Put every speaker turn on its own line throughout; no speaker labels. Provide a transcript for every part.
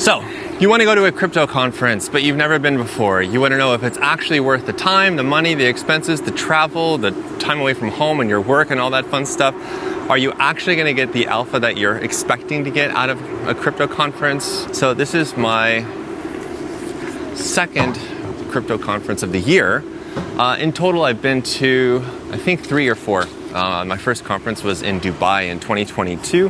So, you want to go to a crypto conference, but you've never been before. You want to know if it's actually worth the time, the money, the expenses, the travel, the time away from home and your work and all that fun stuff. Are you actually going to get the alpha that you're expecting to get out of a crypto conference? So this is my second crypto conference of the year. In total, I've been to, I think, 3 or 4. My first conference was in Dubai in 2022,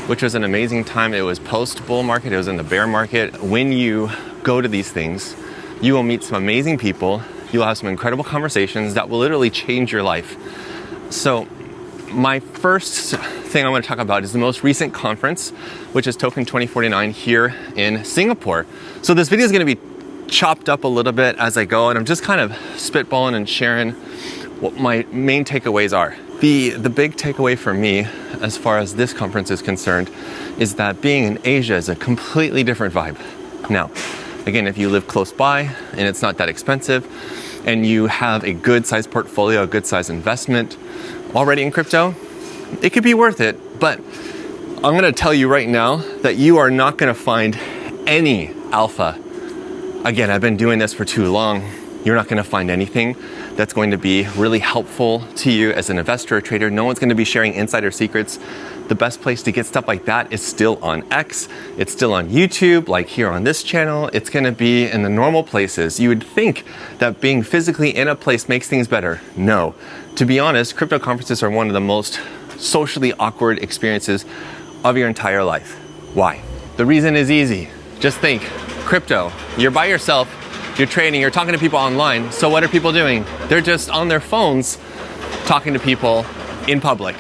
which was an amazing time. It was post-bull market. It was in the bear market. When you go to these things, you will meet some amazing people. You'll have some incredible conversations that will literally change your life. So my first thing I want to talk about is the most recent conference, which is Token2049 here in Singapore. So this video is going to be chopped up a little bit as I go, and I'm just kind of spitballing and sharing what my main takeaways are. The big takeaway for me as far as this conference is concerned is that being in Asia is a completely different vibe. Now, again, if you live close by and it's not that expensive and you have a good size portfolio, a good size investment already in crypto, it could be worth it. But I'm going to tell you right now that you are not going to find any alpha. Again, I've been doing this for too long. You're not going to find anything that's going to be really helpful to you as an investor or trader. No one's going to be sharing insider secrets. The best place to get stuff like that is still on X. It's still on YouTube, like here on this channel. It's going to be in the normal places. You would think that being physically in a place makes things better. No. To be honest, crypto conferences are one of the most socially awkward experiences of your entire life. Why? The reason is easy. Just think, crypto, you're by yourself, you're trading, you're talking to people online. So what are people doing? They're just on their phones talking to people in public.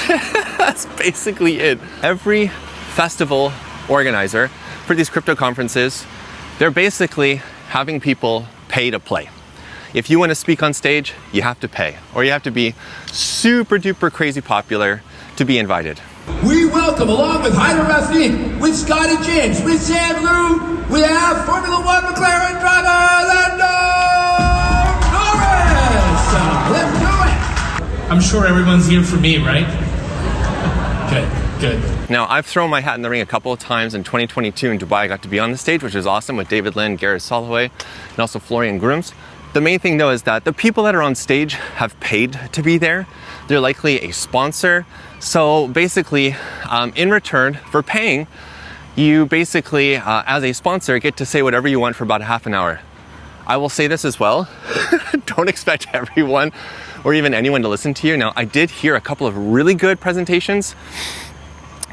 That's basically it. Every festival organizer for these crypto conferences, they're basically having people pay to play. If you want to speak on stage, you have to pay, or you have to be super duper crazy popular to be invited.
We welcome, along with Hyder Rafik, with Scotty James, with Sam Liu, we have Formula One McLaren driver, Lando Norris. Let's do it.
I'm sure everyone's here for me, right? Good.
Now, I've thrown my hat in the ring a couple of times. In 2022 in Dubai, I got to be on the stage, which was awesome, with David Lin, Gareth Soloway, and also Florian Grooms. The main thing, though, is that the people that are on stage have paid to be there. They're likely a sponsor. So basically, in return for paying, you basically, as a sponsor, get to say whatever you want for about a half an hour. I will say this as well. Don't expect everyone or even anyone to listen to you. Now, I did hear a couple of really good presentations.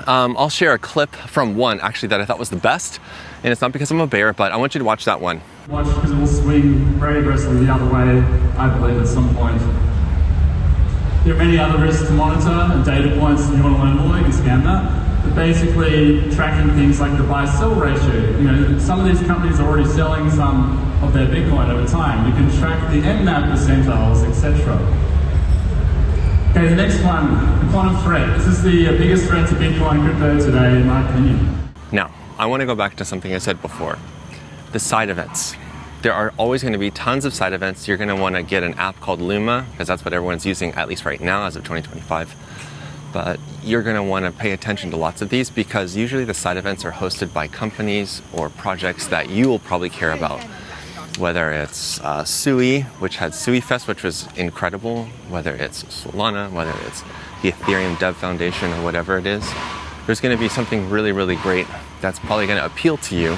I'll share a clip from one, actually, that I thought was the best. And it's not because I'm a bear, but I want you to watch that one.
Watch, because it will swing very aggressively the other way, I believe, at some point. There are many other risks to monitor and data points that you want to learn more, you can scan that. But basically, tracking things like the buy-sell ratio. You know, some of these companies are already selling some of their Bitcoin over time. You can track the MNAP percentiles, etc. Okay, the next one, the quantum threat. This is the biggest threat to Bitcoin crypto today, in my opinion.
Now, I want to go back to something I said before. The side events. There are always going to be tons of side events. You're going to want to get an app called Luma, because that's what everyone's using, at least right now, as of 2025. But you're going to want to pay attention to lots of these, because usually the side events are hosted by companies or projects that you will probably care about. Whether it's Sui, which had Sui Fest, which was incredible, whether it's Solana, whether it's the Ethereum Dev Foundation, or whatever it is, there's going to be something really, really great that's probably going to appeal to you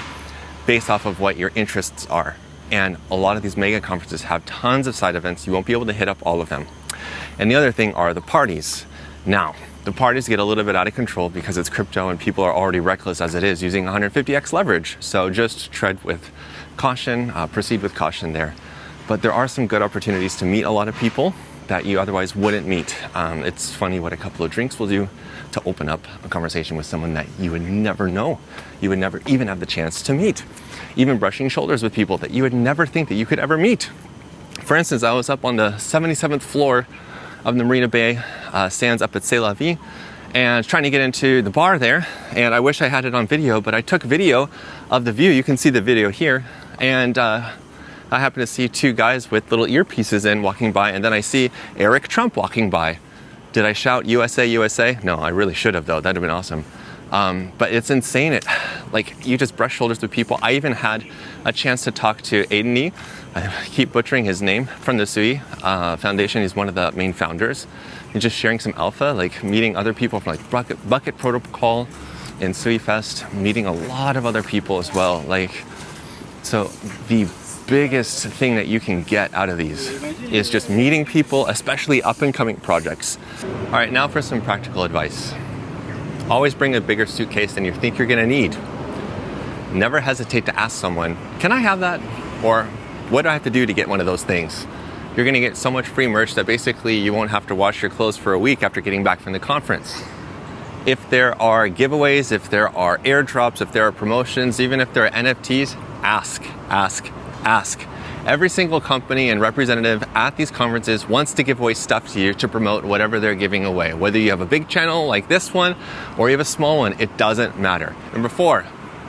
based off of what your interests are. And a lot of these mega conferences have tons of side events. You won't be able to hit up all of them. And the other thing are the parties. Now, the parties get a little bit out of control because it's crypto and people are already reckless as it is, using 150x leverage. So just tread with caution, proceed with caution there. But there are some good opportunities to meet a lot of people that you otherwise wouldn't meet. It's funny what a couple of drinks will do to open up a conversation with someone that you would never know. You would never even have the chance to meet. Even brushing shoulders with people that you would never think that you could ever meet. For instance, I was up on the 77th floor of the Marina Bay Sands up at C'est La Vie, and trying to get into the bar there, and I wish I had it on video, but I took video of the view. You can see the video here, and I happen to see two guys with little earpieces in walking by, and then I see Eric Trump walking by. Did I shout USA, USA? No, I really should have though, that'd have been awesome. But it's insane. Like, you just brush shoulders with people. I even had a chance to talk to Aiden Nee. I keep butchering his name, from the Sui Foundation. He's one of the main founders. And just sharing some alpha, like meeting other people from like Bucket Protocol and Sui Fest, meeting a lot of other people as well. Like, so the biggest thing that you can get out of these is just meeting people, especially up and coming projects. All right, now for some practical advice. Always bring a bigger suitcase than you think you're gonna need. Never hesitate to ask someone, can I have that? Or what do I have to do to get one of those things? You're gonna get so much free merch that basically you won't have to wash your clothes for a week after getting back from the conference. If there are giveaways, if there are airdrops, if there are promotions, even if there are NFTs, ask. Every single company and representative at these conferences wants to give away stuff to you to promote whatever they're giving away. Whether you have a big channel like this one or you have a small one, it doesn't matter. Number 4,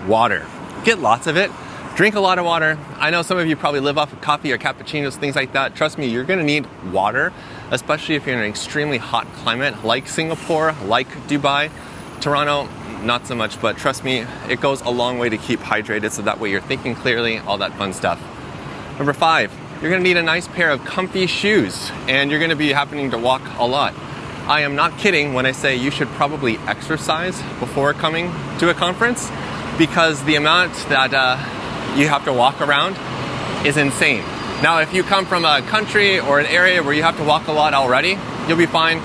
water. Get lots of it. Drink a lot of water. I know some of you probably live off of coffee or cappuccinos, things like that. Trust me, you're gonna need water, especially if you're in an extremely hot climate like Singapore, like Dubai. Toronto, not so much, but trust me, it goes a long way to keep hydrated, so that way you're thinking clearly, all that fun stuff. Number 5, you're gonna need a nice pair of comfy shoes, and you're gonna be happening to walk a lot. I am not kidding when I say you should probably exercise before coming to a conference, because the amount that you have to walk around is insane. Now, if you come from a country or an area where you have to walk a lot already, you'll be fine.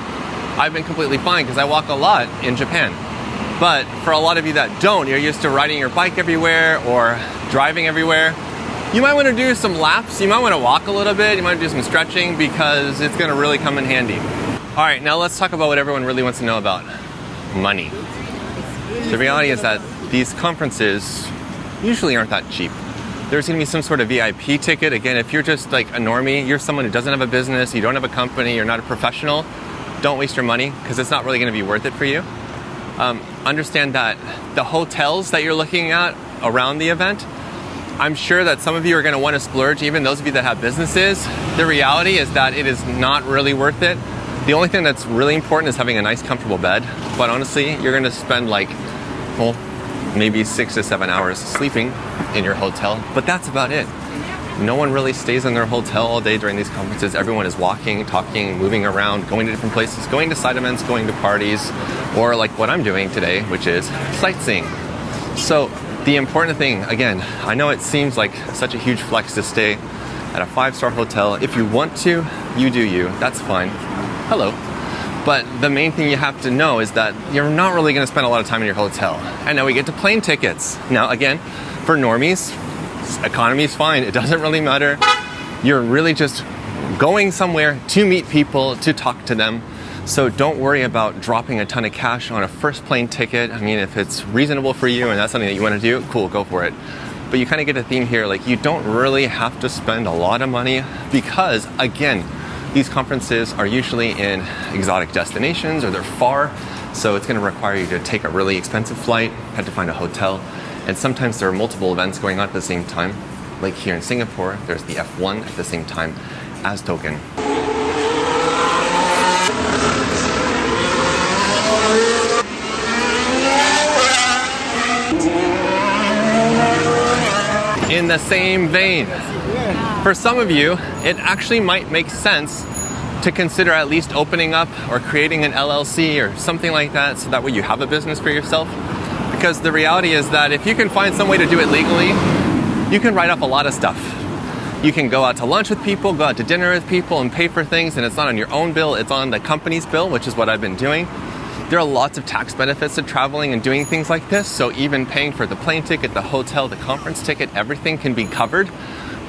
I've been completely fine because I walk a lot in Japan. But for a lot of you that don't, you're used to riding your bike everywhere or driving everywhere, you might want to do some laps, you might want to walk a little bit, you might do some stretching, because it's going to really come in handy. All right, now let's talk about what everyone really wants to know about: money. The reality is that these conferences usually aren't that cheap. There's going to be some sort of VIP ticket. Again, if you're just like a normie, you're someone who doesn't have a business, you don't have a company, you're not a professional, don't waste your money, because it's not really going to be worth it for you. Understand that the hotels that you're looking at around the event, I'm sure that some of you are going to want to splurge, even those of you that have businesses. The reality is that it is not really worth it. The only thing that's really important is having a nice, comfortable bed. But honestly, you're going to spend like, well, maybe 6 to 7 hours sleeping in your hotel, but that's about it. No one really stays in their hotel all day during these conferences. Everyone is walking, talking, moving around, going to different places, going to side events, going to parties, or like what I'm doing today, which is sightseeing. So the important thing, again, I know it seems like such a huge flex to stay at a 5-star hotel. If you want to, you do you, that's fine. Hello. But the main thing you have to know is that you're not really going to spend a lot of time in your hotel. And now we get to plane tickets. Now again, for normies, economy is fine. It doesn't really matter. You're really just going somewhere to meet people, to talk to them. So don't worry about dropping a ton of cash on a first plane ticket. I mean, if it's reasonable for you and that's something that you want to do, cool, go for it. But you kind of get a theme here, like you don't really have to spend a lot of money, because again, these conferences are usually in exotic destinations or they're far. So it's going to require you to take a really expensive flight, have to find a hotel. And sometimes there are multiple events going on at the same time. Like here in Singapore, there's the F1 at the same time as Token. In the same vein, for some of you, it actually might make sense to consider at least opening up or creating an LLC or something like that, so that way you have a business for yourself. Because the reality is that if you can find some way to do it legally, you can write off a lot of stuff. You can go out to lunch with people, go out to dinner with people and pay for things, and it's not on your own bill, it's on the company's bill, which is what I've been doing. There are lots of tax benefits to traveling and doing things like this, so even paying for the plane ticket, the hotel, the conference ticket, everything can be covered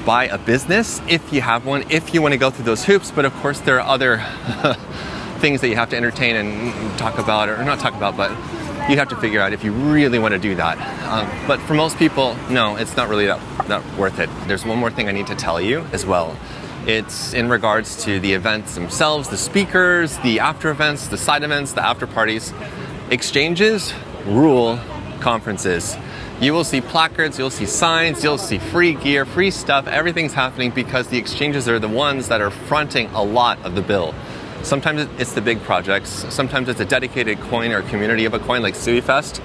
by a business if you have one, if you want to go through those hoops. But of course there are other things that you have to entertain and talk about, or not talk about, but you have to figure out if you really want to do that. But for most people, no, it's not really that worth it. There's one more thing I need to tell you as well. It's in regards to the events themselves, the speakers, the after events, the side events, the after parties. Exchanges rule conferences. You will see placards, you'll see signs, you'll see free gear, free stuff. Everything's happening because the exchanges are the ones that are fronting a lot of the bill. Sometimes it's the big projects. Sometimes it's a dedicated coin or community of a coin like SuiFest.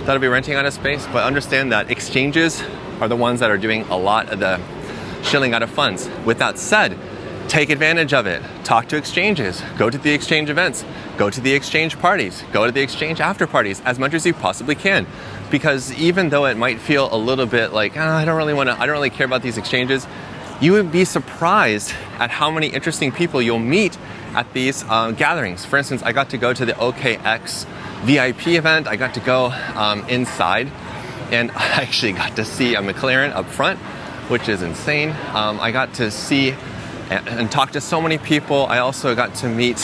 that'll be renting out a space, but understand that exchanges are the ones that are doing a lot of the shilling out of funds. With that said, take advantage of it. Talk to exchanges, go to the exchange events, go to the exchange parties, go to the exchange after parties as much as you possibly can. Because even though it might feel a little bit like, I don't really care about these exchanges, you would be surprised at how many interesting people you'll meet at these gatherings. For instance, I got to go to the OKX VIP event. I got to go inside, and I actually got to see a McLaren up front, which is insane. I got to see and talk to so many people. I also got to meet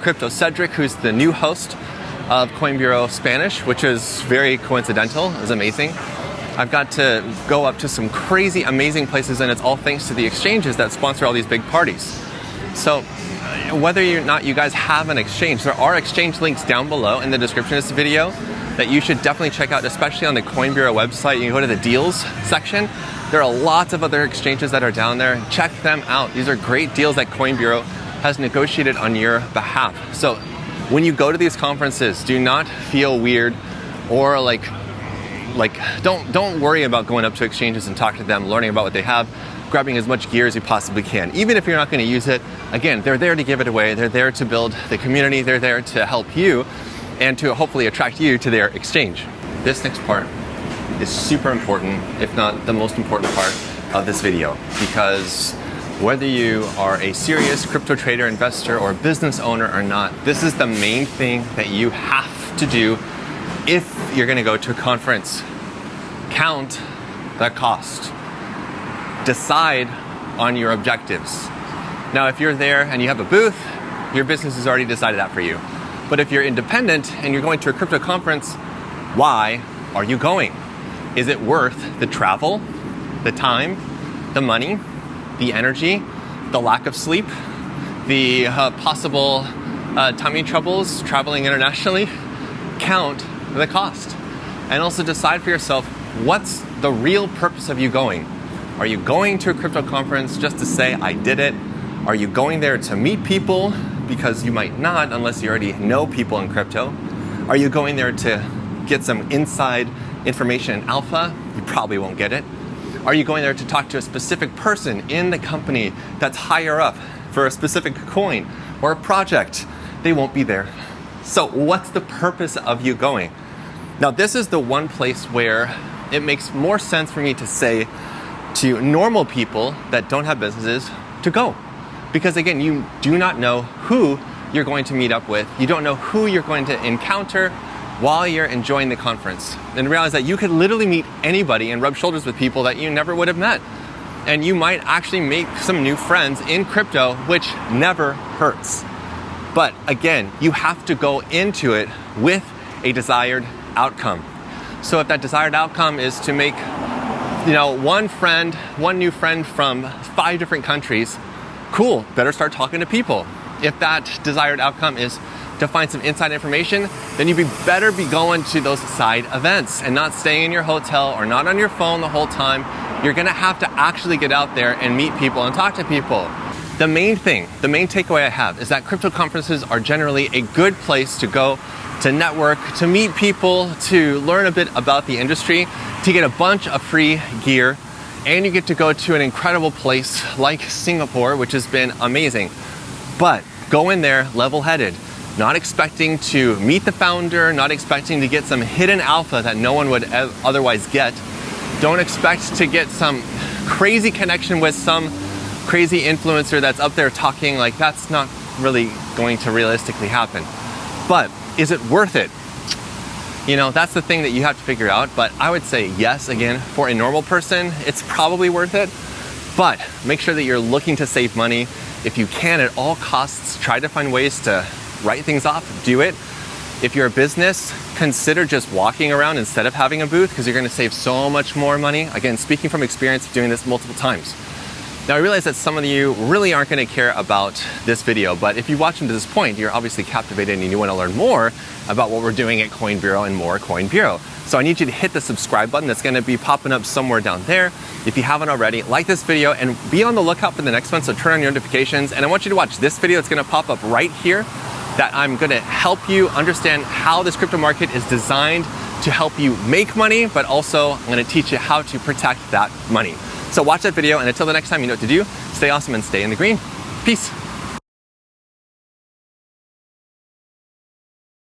Crypto Cedric, who's the new host of Coin Bureau Spanish, which is very coincidental. It was amazing. I've got to go up to some crazy, amazing places, and it's all thanks to the exchanges that sponsor all these big parties. So whether or not you guys have an exchange, there are exchange links down below in the description of this video that you should definitely check out, especially on the Coin Bureau website. You can go to the deals section. There are lots of other exchanges that are down there. Check them out. These are great deals that Coin Bureau has negotiated on your behalf. So when you go to these conferences, do not feel weird or like don't worry about going up to exchanges and talking to them, learning about what they have, grabbing as much gear as you possibly can. Even if you're not going to use it, again, they're there to give it away. They're there to build the community. They're there to help you and to hopefully attract you to their exchange. This next part is super important, if not the most important part of this video, because whether you are a serious crypto trader, investor, or business owner or not, this is the main thing that you have to do if you're going to go to a conference. Count the cost. Decide on your objectives. Now, if you're there and you have a booth, your business has already decided that for you. But if you're independent and you're going to a crypto conference, why are you going? Is it worth the travel, the time, the money, the energy, the lack of sleep, the possible tummy troubles traveling internationally? Count the cost. And also decide for yourself, what's the real purpose of you going? Are you going to a crypto conference just to say, I did it? Are you going there to meet people? Because you might not unless you already know people in crypto. Are you going there to get some inside information in alpha? You probably won't get it. Are you going there to talk to a specific person in the company that's higher up for a specific coin or a project? They won't be there. So what's the purpose of you going? Now, this is the one place where it makes more sense for me to say to normal people that don't have businesses to go. Because again, you do not know who you're going to meet up with. You don't know who you're going to encounter while you're enjoying the conference. And realize that you could literally meet anybody and rub shoulders with people that you never would have met. And you might actually make some new friends in crypto, which never hurts. But again, you have to go into it with a desired outcome. So if that desired outcome is to make, one new friend from 5 different countries, cool, better start talking to people. If that desired outcome is to find some inside information, then you better be going to those side events and not staying in your hotel or not on your phone the whole time. You're gonna have to actually get out there and meet people and talk to people. The main takeaway I have is that crypto conferences are generally a good place to go to network, to meet people, to learn a bit about the industry, to get a bunch of free gear, and you get to go to an incredible place like Singapore, which has been amazing. But go in there level-headed, not expecting to meet the founder, not expecting to get some hidden alpha that no one would otherwise get. Don't expect to get some crazy connection with some crazy influencer that's up there talking. Like, that's not really going to realistically happen. But is it worth it? That's the thing that you have to figure out. But I would say yes, again, for a normal person, it's probably worth it. But make sure that you're looking to save money. If you can, at all costs, try to find ways to write things off, do it. If you're a business, consider just walking around instead of having a booth, because you're going to save so much more money. Again, speaking from experience of doing this multiple times. Now, I realize that some of you really aren't going to care about this video, but if you watch them to this point, you're obviously captivated and you want to learn more about what we're doing at Coin Bureau and more Coin Bureau. So I need you to hit the subscribe button that's going to be popping up somewhere down there. If you haven't already, like this video and be on the lookout for the next one, so turn on your notifications. And I want you to watch this video that's going to pop up right here, that I'm going to help you understand how this crypto market is designed to help you make money, but also I'm gonna teach you how to protect that money. So watch that video, and until the next time, you know what to do. Stay awesome and stay in the green. Peace.